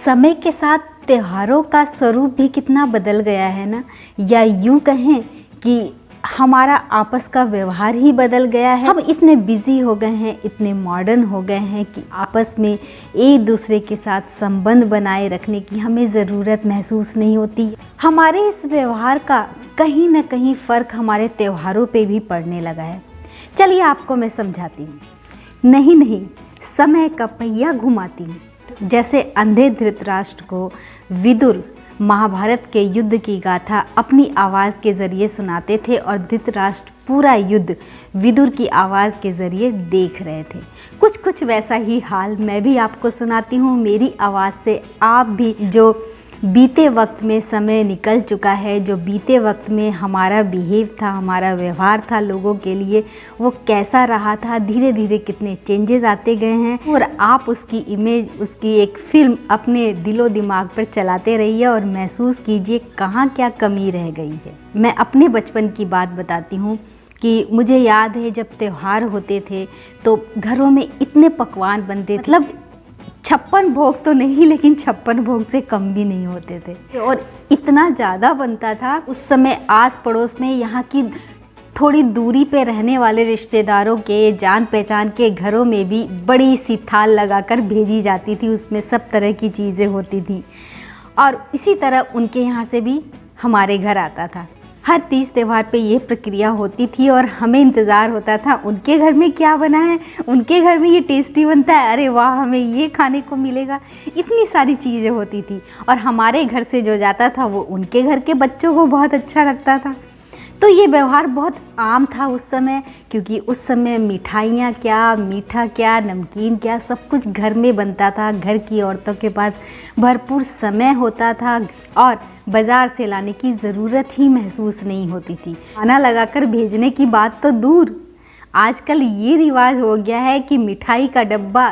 समय के साथ त्योहारों का स्वरूप भी कितना बदल गया है ना, या यूँ कहें कि हमारा आपस का व्यवहार ही बदल गया है। हम इतने बिजी हो गए हैं, इतने मॉडर्न हो गए हैं कि आपस में एक दूसरे के साथ संबंध बनाए रखने की हमें ज़रूरत महसूस नहीं होती। हमारे इस व्यवहार का कहीं ना कहीं फ़र्क हमारे त्योहारों पे भी पड़ने लगा है। चलिए आपको मैं समझाती हूँ। नहीं, समय का पहिया घुमाती हूँ। जैसे अंधे धृतराष्ट्र को विदुर महाभारत के युद्ध की गाथा अपनी आवाज़ के ज़रिए सुनाते थे और धृतराष्ट्र पूरा युद्ध विदुर की आवाज़ के ज़रिए देख रहे थे। कुछ वैसा ही हाल मैं भी आपको सुनाती हूँ। मेरी आवाज़ से आप भी जो बीते वक्त में समय निकल चुका है, जो बीते वक्त में हमारा बिहेव था, हमारा व्यवहार था लोगों के लिए, वो कैसा रहा था, धीरे धीरे कितने चेंजेस आते गए हैं, और आप उसकी इमेज, उसकी एक फिल्म अपने दिलो दिमाग पर चलाते रहिए और महसूस कीजिए कहाँ क्या कमी रह गई है। मैं अपने बचपन की बात बताती हूँ कि मुझे याद है जब त्यौहार होते थे तो घरों में इतने पकवान बनते, मतलब 56 भोग तो नहीं, लेकिन 56 भोग से कम भी नहीं होते थे, और इतना ज़्यादा बनता था। उस समय आस पड़ोस में, यहाँ की थोड़ी दूरी पे रहने वाले रिश्तेदारों के, जान पहचान के घरों में भी बड़ी सी थाल लगाकर भेजी जाती थी। उसमें सब तरह की चीज़ें होती थी, और इसी तरह उनके यहाँ से भी हमारे घर आता था। हर तीज त्यौहार पे ये प्रक्रिया होती थी और हमें इंतज़ार होता था उनके घर में क्या बना है, उनके घर में ये टेस्टी बनता है, अरे वाह हमें ये खाने को मिलेगा। इतनी सारी चीज़ें होती थी, और हमारे घर से जो जाता था वो उनके घर के बच्चों को बहुत अच्छा लगता था। तो ये व्यवहार बहुत आम था उस समय, क्योंकि उस समय मिठाइयाँ क्या, मीठा क्या, नमकीन क्या, सब कुछ घर में बनता था। घर की औरतों के पास भरपूर समय होता था और बाज़ार से लाने की ज़रूरत ही महसूस नहीं होती थी। खाना लगाकर भेजने की बात तो दूर, आजकल ये रिवाज हो गया है कि मिठाई का डब्बा,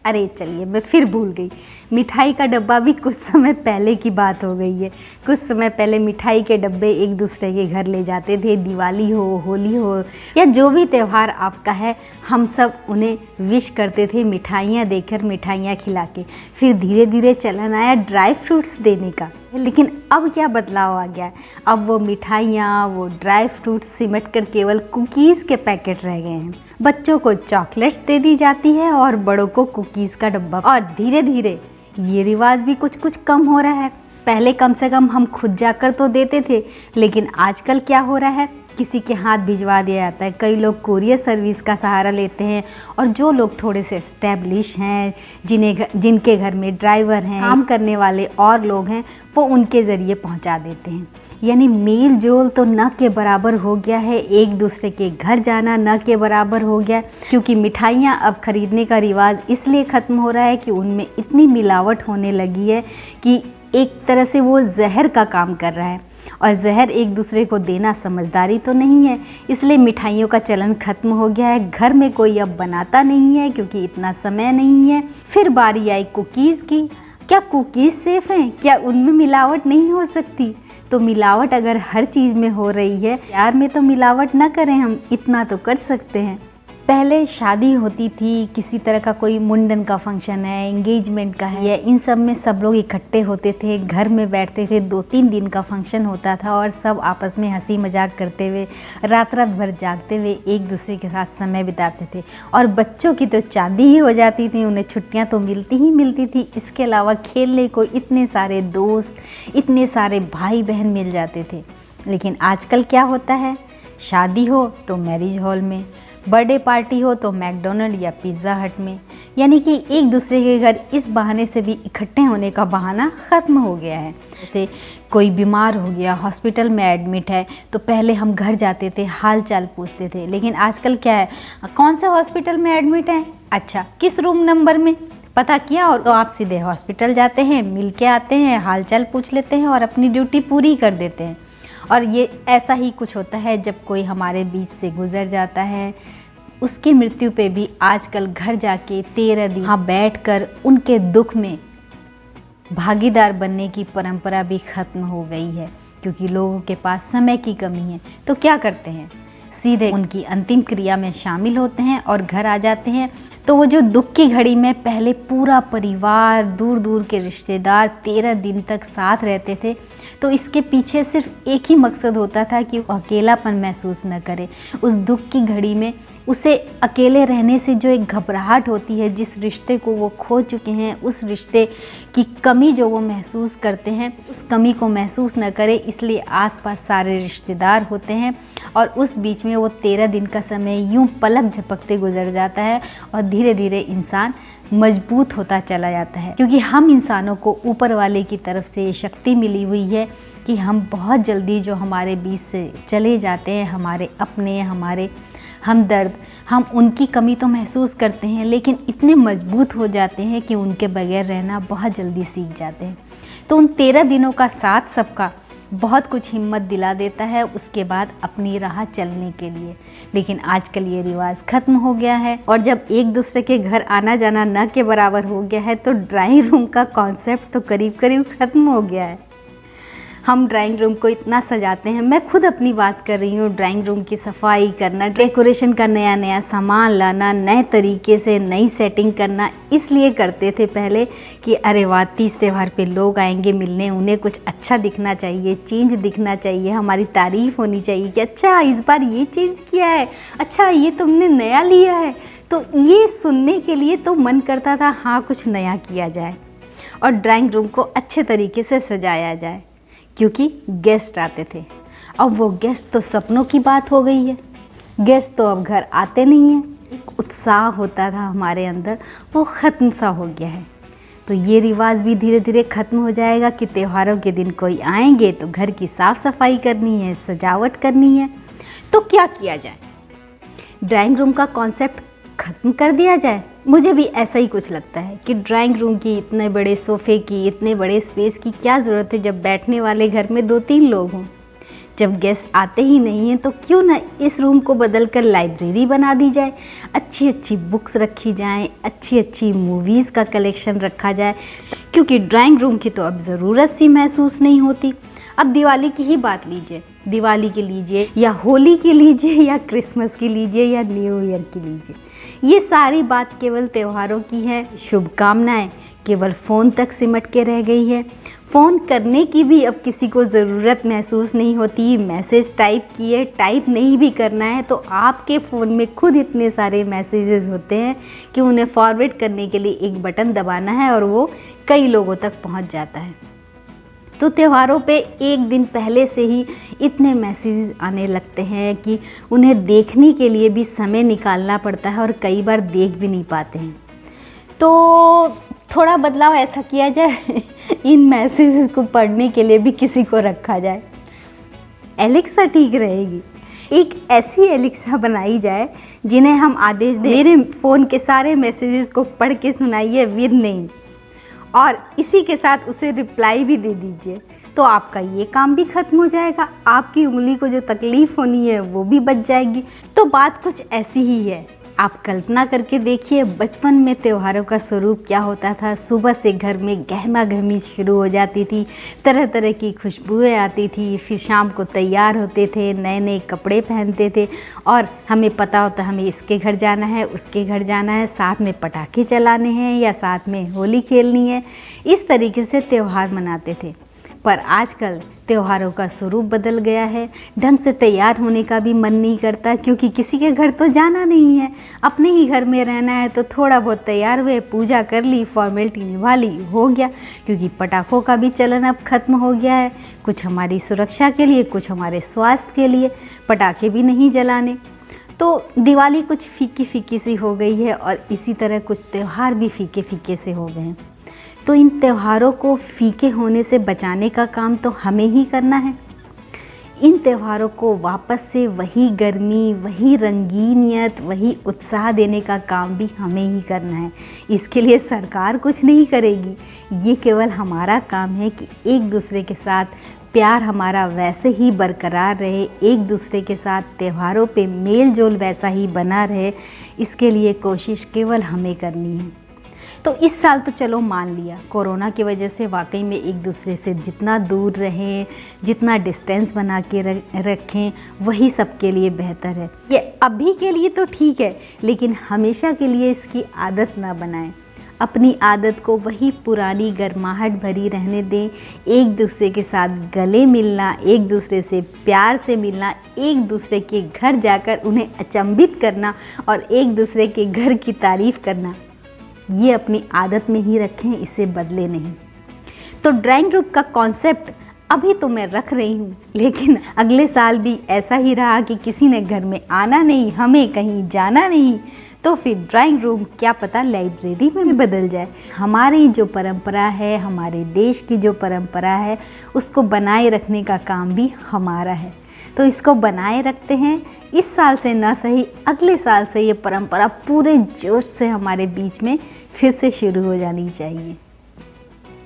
अरे चलिए मैं फिर भूल गई, मिठाई का डब्बा भी कुछ समय पहले की बात हो गई है। कुछ समय पहले मिठाई के डब्बे एक दूसरे के घर ले जाते थे। दिवाली हो, होली हो, या जो भी त्यौहार आपका है, हम सब उन्हें विश करते थे मिठाइयाँ देकर, मिठाइयाँ खिला के। फिर धीरे धीरे चलन आया ड्राई फ्रूट्स देने का। लेकिन अब क्या बदलाव आ गया है, अब वो मिठाइयाँ, वो ड्राई फ्रूट्स सिमट कर केवल कुकीज़ के पैकेट रह गए हैं। बच्चों को चॉकलेट्स दे दी जाती है और बड़ों को कुकीज़ का डब्बा। और धीरे धीरे ये रिवाज भी कुछ कम हो रहा है। पहले कम से कम हम खुद जाकर तो देते थे, लेकिन आजकल क्या हो रहा है, किसी के हाथ भिजवा दिया जाता है। कई लोग कुरियर सर्विस का सहारा लेते हैं, और जो लोग थोड़े से एस्टेब्लिश हैं, जिनके घर में ड्राइवर हैं, काम करने वाले और लोग हैं, वो उनके ज़रिए पहुंचा देते हैं। यानी मेल जोल तो न के बराबर हो गया है, एक दूसरे के घर जाना न के बराबर हो गया, क्योंकि मिठाइयाँ अब खरीदने का रिवाज इसलिए ख़त्म हो रहा है कि उनमें इतनी मिलावट होने लगी है कि एक तरह से वो जहर का काम कर रहा है, और जहर एक दूसरे को देना समझदारी तो नहीं है। इसलिए मिठाइयों का चलन ख़त्म हो गया है। घर में कोई अब बनाता नहीं है क्योंकि इतना समय नहीं है। फिर बारी आई कुकीज़ की। क्या कुकीज़ सेफ़ हैं? क्या उनमें मिलावट नहीं हो सकती? तो मिलावट अगर हर चीज़ में हो रही है, प्यार में तो मिलावट ना करें, हम इतना तो कर सकते हैं। पहले शादी होती थी, किसी तरह का कोई मुंडन का फंक्शन है, एंगेजमेंट का है, इन सब में सब लोग इकट्ठे होते थे, घर में बैठते थे। 2-3 दिन का फंक्शन होता था और सब आपस में हंसी मजाक करते हुए, रात भर जागते हुए एक दूसरे के साथ समय बिताते थे। और बच्चों की तो चांदी ही हो जाती थी, उन्हें छुट्टियाँ तो मिलती ही मिलती थी। इसके अलावा खेलने को इतने सारे दोस्त, इतने सारे भाई बहन मिल जाते थे। लेकिन आजकल क्या होता है, शादी हो तो मैरिज हॉल में, बर्थडे पार्टी हो तो मैकडोनल्ड या पिज़्ज़ा हट में। यानी कि एक दूसरे के घर इस बहाने से भी इकट्ठे होने का बहाना ख़त्म हो गया है। जैसे कोई बीमार हो गया, हॉस्पिटल में एडमिट है, तो पहले हम घर जाते थे, हाल चाल पूछते थे। लेकिन आजकल क्या है, कौन से हॉस्पिटल में एडमिट है, अच्छा किस रूम नंबर में, पता किया, और आप सीधे हॉस्पिटल जाते हैं, मिल के आते हैं, हाल चाल पूछ लेते हैं और अपनी ड्यूटी पूरी कर देते हैं। और ये ऐसा ही कुछ होता है जब कोई हमारे बीच से गुज़र जाता है। उसकी मृत्यु पे भी आजकल घर जाके 13 दिन वहाँ बैठकर उनके दुख में भागीदार बनने की परंपरा भी ख़त्म हो गई है, क्योंकि लोगों के पास समय की कमी है। तो क्या करते हैं, सीधे उनकी अंतिम क्रिया में शामिल होते हैं और घर आ जाते हैं। तो वो जो दुख की घड़ी में पहले पूरा परिवार, दूर दूर के रिश्तेदार 13 दिन तक साथ रहते थे, तो इसके पीछे सिर्फ एक ही मकसद होता था कि वो अकेलापन महसूस न करे। उस दुख की घड़ी में उसे अकेले रहने से जो एक घबराहट होती है, जिस रिश्ते को वो खो चुके हैं, उस रिश्ते की कमी जो वो महसूस करते हैं, उस कमी को महसूस न करे, इसलिए आसपास सारे रिश्तेदार होते हैं। और उस बीच में वो 13 दिन का समय यूं पलक झपकते गुजर जाता है और धीरे धीरे इंसान मजबूत होता चला जाता है, क्योंकि हम इंसानों को ऊपर वाले की तरफ से ये शक्ति मिली हुई है कि हम बहुत जल्दी जो हमारे बीच से चले जाते हैं, हमारे अपने, हमारे हमदर्द, हम उनकी कमी तो महसूस करते हैं, लेकिन इतने मजबूत हो जाते हैं कि उनके बगैर रहना बहुत जल्दी सीख जाते हैं। तो उन 13 दिनों का साथ सबका बहुत कुछ हिम्मत दिला देता है उसके बाद अपनी राह चलने के लिए। लेकिन आजकल ये रिवाज ख़त्म हो गया है, और जब एक दूसरे के घर आना जाना न के बराबर हो गया है, तो ड्राइंग रूम का कॉन्सेप्ट तो करीब करीब ख़त्म हो गया है। हम ड्राइंग रूम को इतना सजाते हैं, मैं खुद अपनी बात कर रही हूँ, ड्राइंग रूम की सफाई करना, डेकोरेशन का नया नया सामान लाना, नए तरीके से नई सेटिंग करना, इसलिए करते थे पहले कि अरे वाह, तीज त्यौहार पे लोग आएंगे मिलने, उन्हें कुछ अच्छा दिखना चाहिए, चेंज दिखना चाहिए, हमारी तारीफ़ होनी चाहिए कि अच्छा इस बार ये चेंज किया है, अच्छा ये तुमने नया लिया है। तो ये सुनने के लिए तो मन करता था हाँ कुछ नया किया जाए और ड्राइंग रूम को अच्छे तरीके से सजाया जाए, क्योंकि गेस्ट आते थे। अब वो गेस्ट तो सपनों की बात हो गई है, गेस्ट तो अब घर आते नहीं हैं। एक उत्साह होता था हमारे अंदर, वो ख़त्म सा हो गया है। तो ये रिवाज भी धीरे धीरे ख़त्म हो जाएगा कि त्योहारों के दिन कोई आएंगे तो घर की साफ़ सफाई करनी है, सजावट करनी है। तो क्या किया जाए, ड्राइंग रूम का कॉन्सेप्ट ख़त्म कर दिया जाए? मुझे भी ऐसा ही कुछ लगता है कि ड्राइंग रूम की, इतने बड़े सोफ़े की, इतने बड़े स्पेस की क्या ज़रूरत है जब बैठने वाले घर में 2-3 लोग हों। जब गेस्ट आते ही नहीं हैं तो क्यों ना इस रूम को बदलकर लाइब्रेरी बना दी जाए, अच्छी अच्छी बुक्स रखी जाएं, अच्छी अच्छी मूवीज़ का कलेक्शन रखा जाए, क्योंकि ड्राइंग रूम की तो अब ज़रूरत सी महसूस नहीं होती। अब दिवाली की ही बात लीजिए, दिवाली की लीजिए या होली की लीजिए या क्रिसमस की लीजिए या न्यू ईयर की लीजिए, ये सारी बात केवल त्योहारों की है। शुभकामनाएं केवल फ़ोन तक सिमट के रह गई है। फ़ोन करने की भी अब किसी को ज़रूरत महसूस नहीं होती। मैसेज टाइप किए, टाइप नहीं भी करना है तो आपके फ़ोन में खुद इतने सारे मैसेजेस होते हैं कि उन्हें फॉरवर्ड करने के लिए एक बटन दबाना है और वो कई लोगों तक पहुंच जाता है। तो त्योहारों पे एक दिन पहले से ही इतने मैसेजेस आने लगते हैं कि उन्हें देखने के लिए भी समय निकालना पड़ता है और कई बार देख भी नहीं पाते हैं। तो थोड़ा बदलाव ऐसा किया जाए इन मैसेजेस को पढ़ने के लिए भी किसी को रखा जाए। एलेक्सा ठीक रहेगी, एक ऐसी एलेक्सा बनाई जाए जिन्हें हम आदेश दें, मेरे फ़ोन के सारे मैसेजेस को पढ़ के सुनाइए विद नेम, और इसी के साथ उसे रिप्लाई भी दे दीजिए। तो आपका ये काम भी ख़त्म हो जाएगा, आपकी उंगली को जो तकलीफ़ होनी है वो भी बच जाएगी। तो बात कुछ ऐसी ही है। आप कल्पना करके देखिए, बचपन में त्योहारों का स्वरूप क्या होता था। सुबह से घर में गहमा गहमी शुरू हो जाती थी, तरह तरह की खुशबुएं आती थी, फिर शाम को तैयार होते थे, नए नए कपड़े पहनते थे और हमें पता होता हमें इसके घर जाना है, उसके घर जाना है, साथ में पटाखे चलाने हैं या साथ में होली खेलनी है। इस तरीके से त्यौहार मनाते थे। पर आजकल त्योहारों का स्वरूप बदल गया है। ढंग से तैयार होने का भी मन नहीं करता, क्योंकि किसी के घर तो जाना नहीं है, अपने ही घर में रहना है। तो थोड़ा बहुत तैयार हुए, पूजा कर ली, फॉर्मेलिटी निभा ली, हो गया। क्योंकि पटाखों का भी चलन अब ख़त्म हो गया है, कुछ हमारी सुरक्षा के लिए, कुछ हमारे स्वास्थ्य के लिए पटाखे भी नहीं जलाने। तो दिवाली कुछ फीकी फीकी सी हो गई है और इसी तरह कुछ त्यौहार भी फीके फीके से हो गए हैं। तो इन त्योहारों को फीके होने से बचाने का काम तो हमें ही करना है। इन त्योहारों को वापस से वही गर्मी, वही रंगीनियत, वही उत्साह देने का काम भी हमें ही करना है। इसके लिए सरकार कुछ नहीं करेगी, ये केवल हमारा काम है कि एक दूसरे के साथ प्यार हमारा वैसे ही बरकरार रहे, एक दूसरे के साथ त्योहारों पे मेल जोल वैसा ही बना रहे। इसके लिए कोशिश केवल हमें करनी है। तो इस साल तो चलो मान लिया कोरोना की वजह से वाकई में एक दूसरे से जितना दूर रहें, जितना डिस्टेंस बना के रखें, वही सबके लिए बेहतर है। ये अभी के लिए तो ठीक है, लेकिन हमेशा के लिए इसकी आदत ना बनाएं। अपनी आदत को वही पुरानी गर्माहट भरी रहने दें। एक दूसरे के साथ गले मिलना, एक दूसरे से प्यार से मिलना, एक दूसरे के घर जाकर उन्हें अचंभित करना और एक दूसरे के घर की तारीफ़ करना, ये अपनी आदत में ही रखें, इसे बदले नहीं। तो ड्राइंग रूम का कॉन्सेप्ट अभी तो मैं रख रही हूँ, लेकिन अगले साल भी ऐसा ही रहा कि किसी ने घर में आना नहीं, हमें कहीं जाना नहीं, तो फिर ड्राइंग रूम क्या पता लाइब्रेरी में भी बदल जाए। हमारी जो परंपरा है, हमारे देश की जो परंपरा है, उसको बनाए रखने का काम भी हमारा है। तो इसको बनाए रखते हैं। इस साल से ना सही, अगले साल से ये परंपरा पूरे जोश से हमारे बीच में फिर से शुरू हो जानी चाहिए।